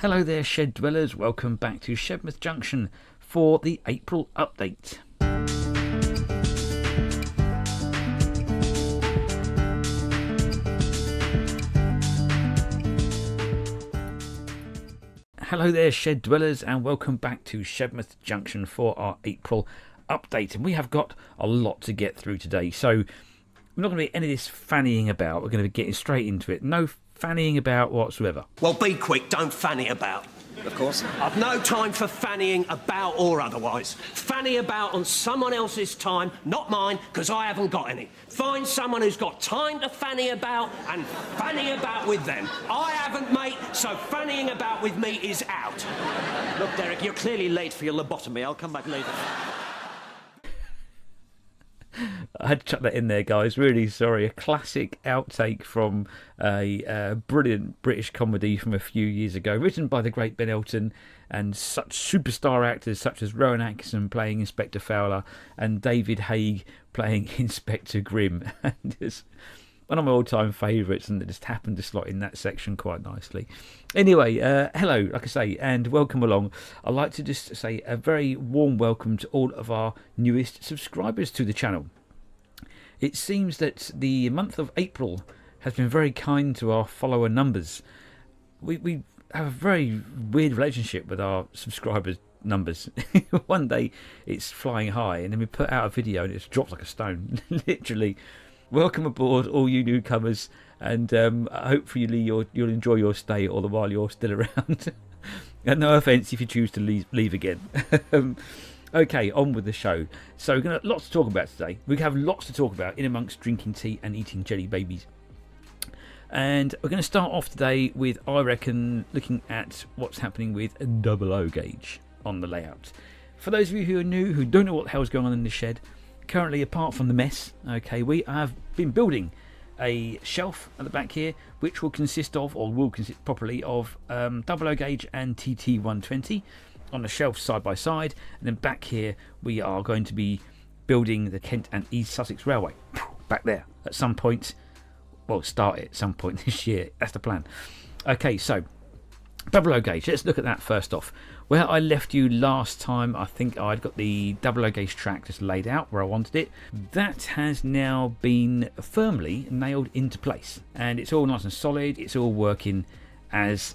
Hello there, shed dwellers. Welcome back to Shedmouth Junction for the April update. Hello there, shed dwellers, and welcome back to Shedmouth Junction for our April update. And we have got a lot to get through today, so we're not going to be any of this fannying about. We're going to be getting straight into it. No fannying about whatsoever. Well, be quick, don't fanny about. Of course. I've no time for fannying about or otherwise. Fanny about on someone else's time, not mine, because I haven't got any. Find someone who's got time to fanny about and fanny about with them. I haven't, mate, so fannying about with me is out. Look, Derek, you're clearly late for your lobotomy. I'll come back later. I had to chuck that in there, guys. Really sorry. A classic outtake from a brilliant British comedy from a few years ago, written by the great Ben Elton, and such superstar actors such as Rowan Atkinson playing Inspector Fowler and David Haig playing Inspector Grimm. And it's one of my all-time favourites, and it just happened to slot in that section quite nicely. Anyway, hello, like I say, and welcome along. I'd like to just say a very warm welcome to all of our newest subscribers to the channel. It seems that the month of April has been very kind to our follower numbers. We have a very weird relationship with our subscribers numbers. One day it's flying high, and then we put out a video and it drops like a stone. Literally. Welcome aboard, all you newcomers, and hopefully you'll enjoy your stay all the while you're still around. And no offence if you choose to leave again. Okay, on with the show. So we're going to lots to talk about today. We have lots to talk about in amongst drinking tea and eating jelly babies. And we're going to start off today with, I reckon, looking at what's happening with a 00 gauge on the layout. For those of you who are new, who don't know what the hell's going on in the shed, currently, apart from the mess, okay, we have been building a shelf at the back here, which will consist of, or will consist properly of, 00 gauge and TT120 on the shelf side by side, and then back here we are going to be building the Kent and East Sussex Railway back there at some point. Well, start it at some point this year. That's the plan. Okay, so 00 gauge. Let's look at that first off. Where I left you last time, I think I'd got the 00 gauge track just laid out where I wanted it. That has now been firmly nailed into place, and it's all nice and solid. It's all working as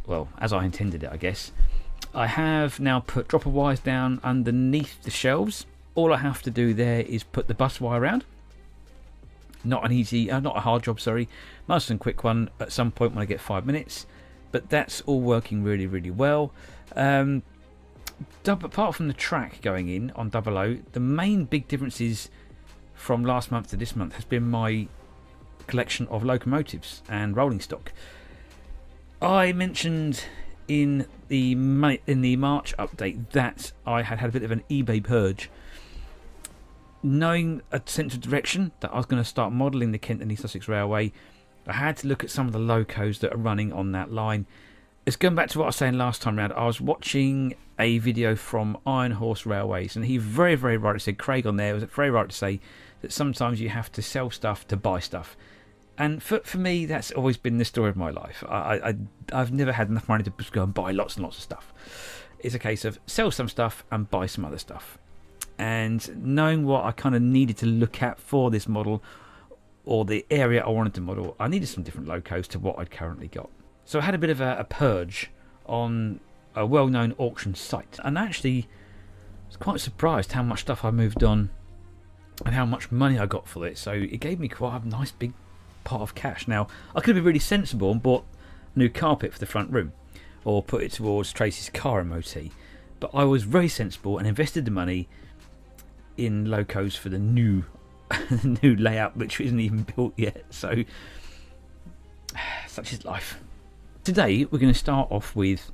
well as I intended it, I guess. I have now put dropper wires down underneath the shelves. All I have to do there is put the bus wire around. Not a hard job, sorry. Nice and quick one at some point when I get 5 minutes. But that's all working really, really well. Apart from the track going in on 00, the main big differences from last month to this month has been my collection of locomotives and rolling stock. I mentioned in the March update that I had a bit of an eBay purge. Knowing a sense of direction that I was going to start modelling the Kent and East Sussex Railway, I had to look at some of the locos that are running on that line. It's going back to what I was saying last time round. I was watching a video from Iron Horse Railways, and he very, very rightly said, Craig on there was very right to say that sometimes you have to sell stuff to buy stuff. And for me, that's always been the story of my life. I've never had enough money to just go and buy lots and lots of stuff. It's a case of sell some stuff and buy some other stuff. And knowing what I kind of needed to look at for this model, or the area I wanted to model, I needed some different locos to what I'd currently got. So I had a bit of a purge on a well-known auction site, and actually was quite surprised how much stuff I moved on and how much money I got for it. So it gave me quite a nice big pot of cash. Now, I could have been really sensible and bought new carpet for the front room, or put it towards Tracy's car MOT, but I was very sensible and invested the money in locos for the new new layout, which isn't even built yet. So such is life. Today we're going to start off with,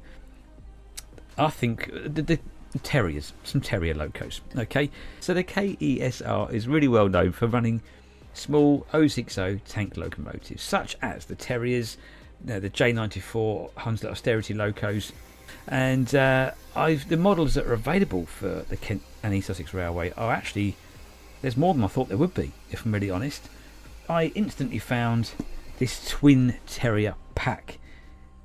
I think, the Terriers, some Terrier locos. Okay, so the KESR is really well known for running small 060 tank locomotives, such as the Terriers, the J94 Hunslet Austerity locos, and the models that are available for the Kent and East Sussex Railway are actually, there's more than I thought there would be, if I'm really honest. I instantly found this twin Terrier Pack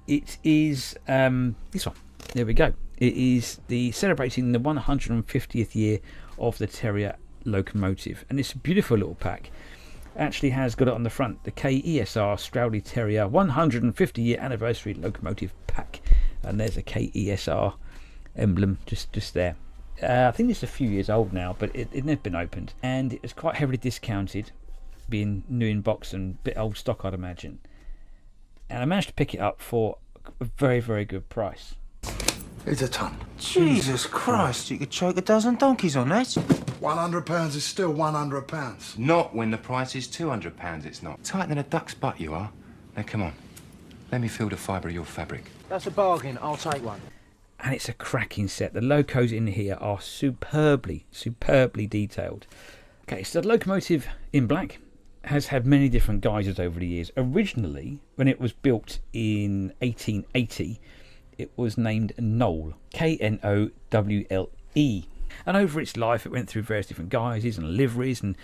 It is this one. There we go. It is celebrating the 150th year of the Terrier locomotive, and it's a beautiful little pack. Actually has got it on the front, the KESR Stroudley Terrier 150 year anniversary locomotive pack, and there's a KESR emblem just there. I think it's a few years old now, but it never been opened, and it was quite heavily discounted, being new in box and a bit old stock, I'd imagine. And I managed to pick it up for a very, very good price. It's a ton. Jesus Christ, you could choke a dozen donkeys on that. £100 is still £100. Not when the price is £200, it's not. Tighter than a duck's butt, you are. Now, come on. Let me feel the fibre of your fabric. That's a bargain. I'll take one. And it's a cracking set. The locos in here are superbly detailed. Okay, so the locomotive in black has had many different guises over the years. Originally, when it was built in 1880, it was named Knoll, Knowle. And over its life, it went through various different guises and liveries, and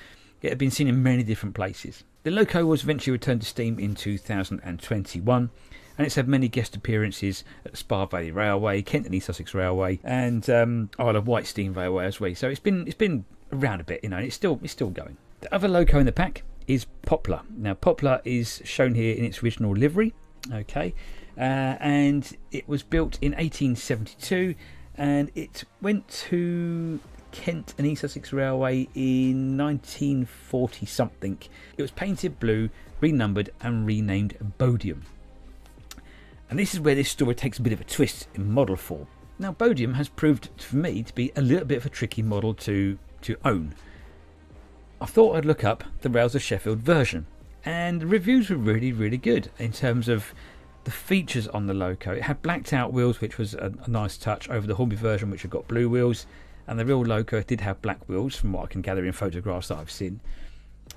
it had been seen in many different places. The loco was eventually returned to steam in 2021, and it's had many guest appearances at the Spa Valley Railway, Kent and East Sussex Railway, and Isle of Wight Steam Railway as well. So it's been around a bit, and it's still going. The other loco in the pack is Poplar. Now, Poplar is shown here in its original livery, okay, and it was built in 1872, and it went to Kent and East Sussex Railway in 1940 something. It was painted blue, renumbered, and renamed Bodium. And this is where this story takes a bit of a twist in model form. Now, Bodium has proved for me to be a little bit of a tricky model to own. I thought I'd look up the Rails of Sheffield version, and the reviews were really, really good in terms of the features on the loco. It had blacked out wheels, which was a nice touch, over the Hornby version, which had got blue wheels, and the real loco did have black wheels, from what I can gather in photographs that I've seen.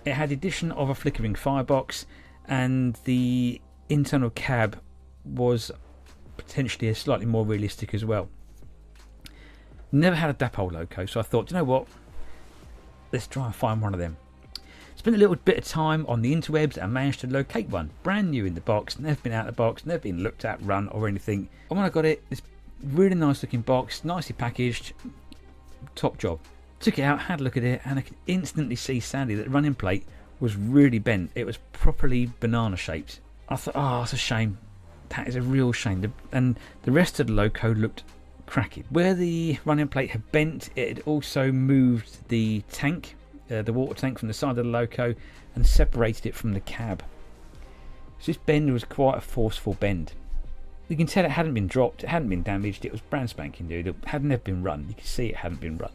It had the addition of a flickering firebox, and the internal cab was potentially slightly more realistic as well. Never had a dapole loco, so I thought, you know what, let's try and find one of them. Spent a little bit of time on the interwebs and managed to locate one, brand new in the box, never been out of the box, never been looked at, run or anything. And when I got it, this really nice looking box, nicely packaged, top job. Took it out, had a look at it, and I could instantly see, sadly, that the running plate was really bent. It was properly banana shaped. I thought, oh, it's a shame. That is a real shame. And the rest of the loco looked cracking. Where the running plate had bent, it had also moved the tank, the water tank, from the side of the loco and separated it from the cab. So this bend was quite a forceful bend. You can tell it hadn't been dropped, it hadn't been damaged, it was brand spanking new, it had never been run. You can see it hadn't been run.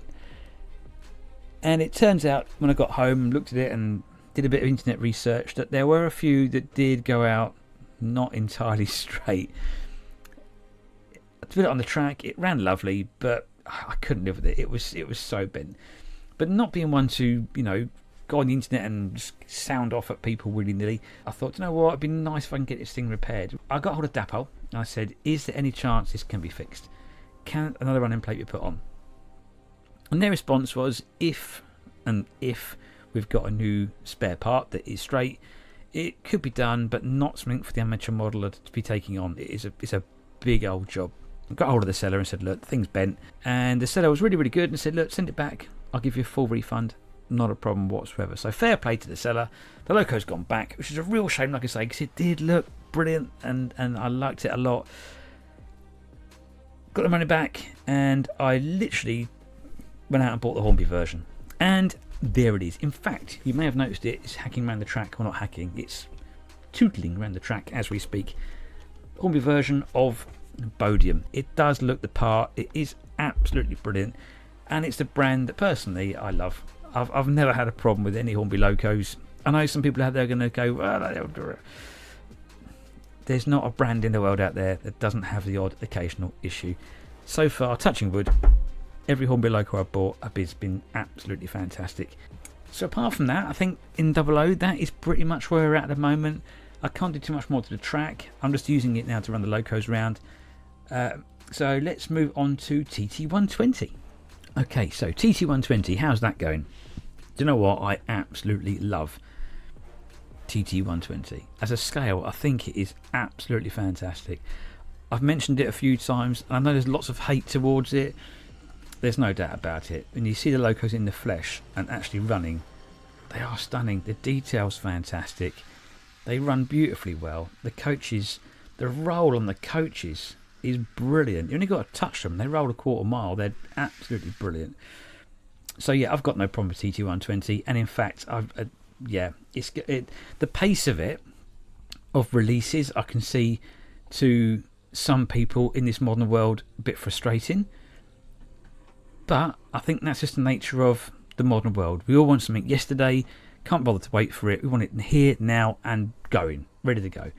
And it turns out, when I got home, looked at it and did a bit of internet research, that there were a few that did go out not entirely straight. I put it on the track, it ran lovely, but I couldn't live with it. It was so bent. But not being one to, go on the internet and just sound off at people willy-nilly, I thought, you know what, it'd be nice if I can get this thing repaired. I got hold of Dapol and I said, is there any chance this can be fixed? Can another running plate be put on? And their response was, if we've got a new spare part that is straight, it could be done, but not something for the amateur modeller to be taking on. It's a big old job. I got hold of the seller and said, look, the thing's bent. And the seller was really, really good and said, look, send it back. I'll give you a full refund. Not a problem whatsoever. So fair play to the seller. The loco's gone back, which is a real shame, like I say, because it did look brilliant and I liked it a lot. Got the money back, and I literally went out and bought the Hornby version. And there it is. In fact, you may have noticed it's hacking around the track. Well, not hacking, it's tootling around the track as we speak. Hornby version of Bodium. It does look the part. It is absolutely brilliant, and it's the brand that personally I love. I've never had a problem with any Hornby locos. I know some people out there are going to go, well, there's not a brand in the world out there that doesn't have the odd occasional issue. So far, touching wood, every Hornby loco I've bought has been absolutely fantastic. So apart from that, I think in 00, that is pretty much where we're at the moment. I can't do too much more to the track. I'm just using it now to run the locos around. So let's move on to TT120. Okay, so TT120, how's that going? Do you know what I absolutely love? TT120. As a scale, I think it is absolutely fantastic. I've mentioned it a few times, and I know there's lots of hate towards it. There's no doubt about it. When you see the locos in the flesh and actually running, they are stunning. The detail's fantastic. They run beautifully well. The coaches, the roll on the coaches is brilliant. You only got to touch them. They roll a quarter mile. They're absolutely brilliant. So yeah, I've got no problem with TT120, and in fact, the pace of it, of releases, I can see to some people in this modern world a bit frustrating. But I think that's just the nature of the modern world. We all want something yesterday, can't bother to wait for it. We want it here, now, and going, ready to go.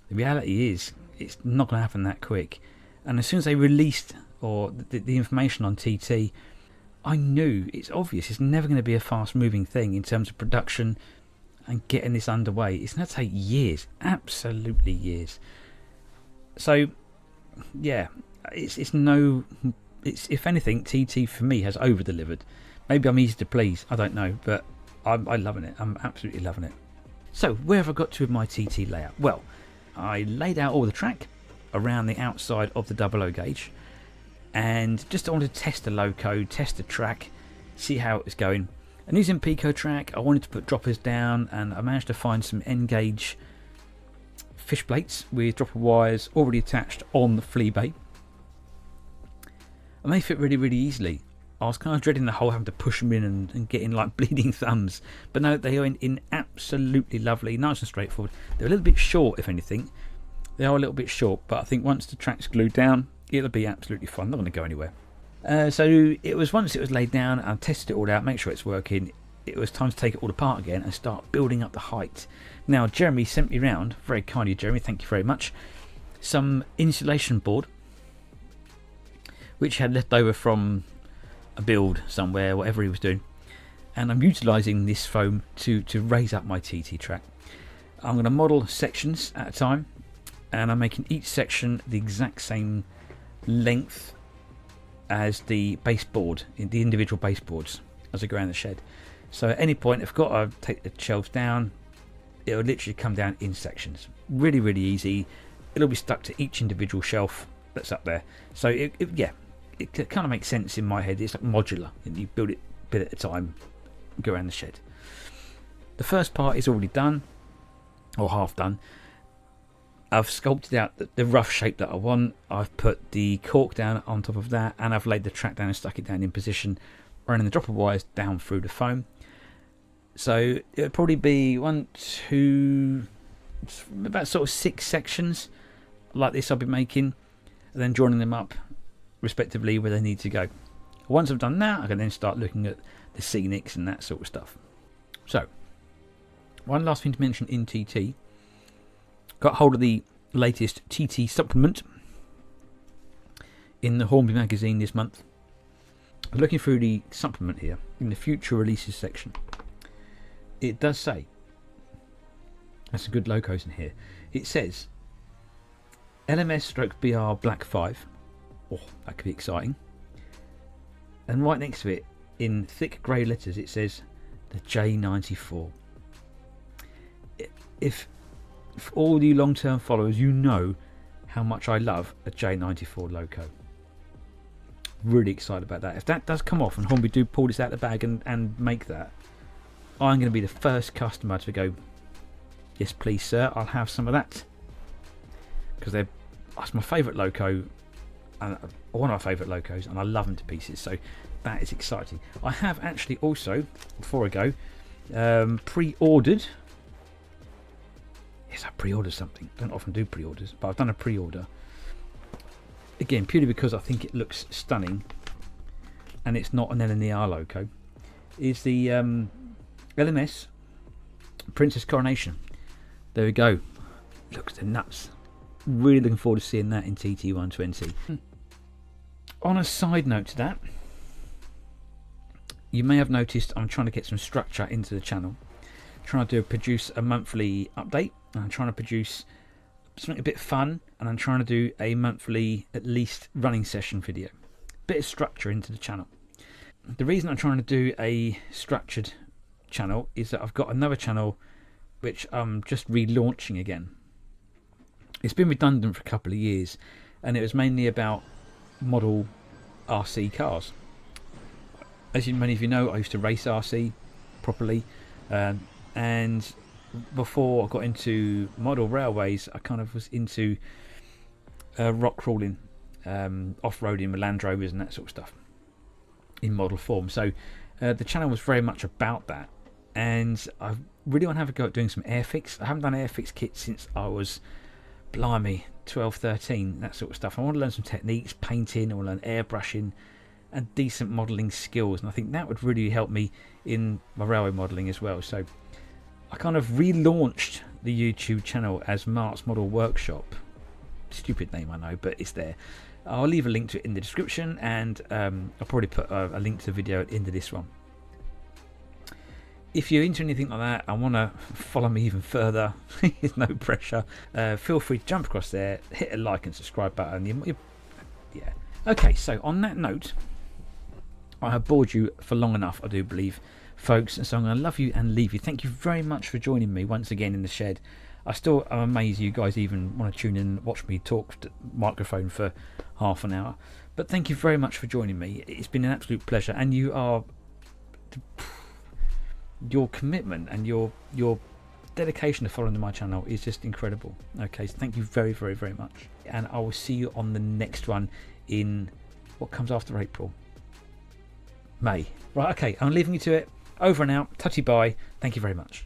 The reality is, it's not going to happen that quick. And as soon as they released the information on TT, I knew, it's obvious, it's never going to be a fast moving thing in terms of production and getting this underway. It's going to take years, absolutely years. So, yeah, it's if anything, TT for me has over delivered. Maybe I'm easy to please, I don't know, but I'm loving it. I'm absolutely loving it. So where have I got to with my TT layout? Well, I laid out all the track around the outside of the 00 gauge, and just wanted to test the loco, test the track, see how it was going. And using Pico track, I wanted to put droppers down, and I managed to find some N gauge fish plates with dropper wires already attached on the flea bait, and they fit really, really easily. I was kind of dreading the whole having to push them in and getting like bleeding thumbs, but no, they are in absolutely lovely, nice and straightforward. They're a little bit short, if anything. They are a little bit short, but I think once the track's glued down, it'll be absolutely fine. Not going to go anywhere. So it was, once it was laid down and tested it all out, make sure it's working, it was time to take it all apart again and start building up the height. Now Jeremy sent me round, very kindly Jeremy, thank you very much, some insulation board which he had left over from a build somewhere, whatever he was doing, and I'm utilising this foam to raise up my TT track. I'm going to model sections at a time, and I'm making each section the exact same length as the baseboard, in the individual baseboards as I go around the shed. So at any point, if I've got to take the shelves down, it'll literally come down in sections. Really, really easy. It'll be stuck to each individual shelf that's up there. So it kind of makes sense in my head. It's like modular, and you build it a bit at a time, go around the shed. The first part is already done, or half done. I've sculpted out the rough shape that I want. I've put the cork down on top of that, and I've laid the track down and stuck it down in position, running the dropper wires down through the foam. So it'll probably be about sort of 6 sections like this I'll be making, and then joining them up respectively where they need to go. Once I've done that, I can then start looking at the scenics and that sort of stuff. So, one last thing to mention in TT. Got hold of the latest TT supplement in the Hornby magazine this month. I'm looking through the supplement here in the future releases section. It does say, there's some good locos in here. It says LMS/BR Black 5. Oh, that could be exciting. And right next to it, in thick grey letters, it says the J94. If for all you long-term followers, you know how much I love a J94 loco. Really excited about that. If that does come off and Hornby do pull this out of the bag and make that, I'm going to be the first customer to go, yes please sir, I'll have some of that. Because that's my favourite loco, and one of my favourite locos, and I love them to pieces, so that is exciting. I have actually also, before I go, pre-ordered. Yes, I pre-ordered something. Don't often do pre-orders, but I've done a pre-order. Again, purely because I think it looks stunning, and it's not an LNER loco. Is the LMS Princess Coronation. There we go. Looks the nuts. Really looking forward to seeing that in TT120. On a side note to that, you may have noticed I'm trying to get some structure into the channel. Trying to produce a monthly update. I'm trying to produce something a bit fun, and I'm trying to do a monthly, at least, running session video. Bit of structure into the channel. The reason I'm trying to do a structured channel is that I've got another channel which I'm just relaunching again. It's been redundant for a couple of years, and it was mainly about model RC cars. As many of you know, I used to race RC properly, and before I got into model railways, I kind of was into rock crawling, off-roading with Land Rovers and that sort of stuff in model form. So the channel was very much about that, and I really want to have a go at doing some airfix. I haven't done airfix kits since I was, blimey, 12, 13, that sort of stuff. I want to learn some techniques, painting, I want to learn airbrushing and decent modelling skills, and I think that would really help me in my railway modelling as well. So I kind of relaunched the YouTube channel as Mark's Model Workshop. Stupid name, I know, but it's there. I'll leave a link to it in the description, and I'll probably put a link to the video at the end of this one. If you're into anything like that and want to follow me even further, there's no pressure. Feel free to jump across there, hit a like and subscribe button. Yeah. Okay, so on that note, I have bored you for long enough, I do believe, folks, and so I'm going to love you and leave you. Thank you very much for joining me once again in the shed. I still am amazed you guys even want to tune in and watch me talk to the microphone for half an hour. But thank you very much for joining me. It's been an absolute pleasure, and your commitment and your dedication to following my channel is just incredible. Okay, so thank you very, very, very much, and I will see you on the next one in what comes after April. May. Right, okay, I'm leaving you to it. Over and out. Touchy bye. Thank you very much.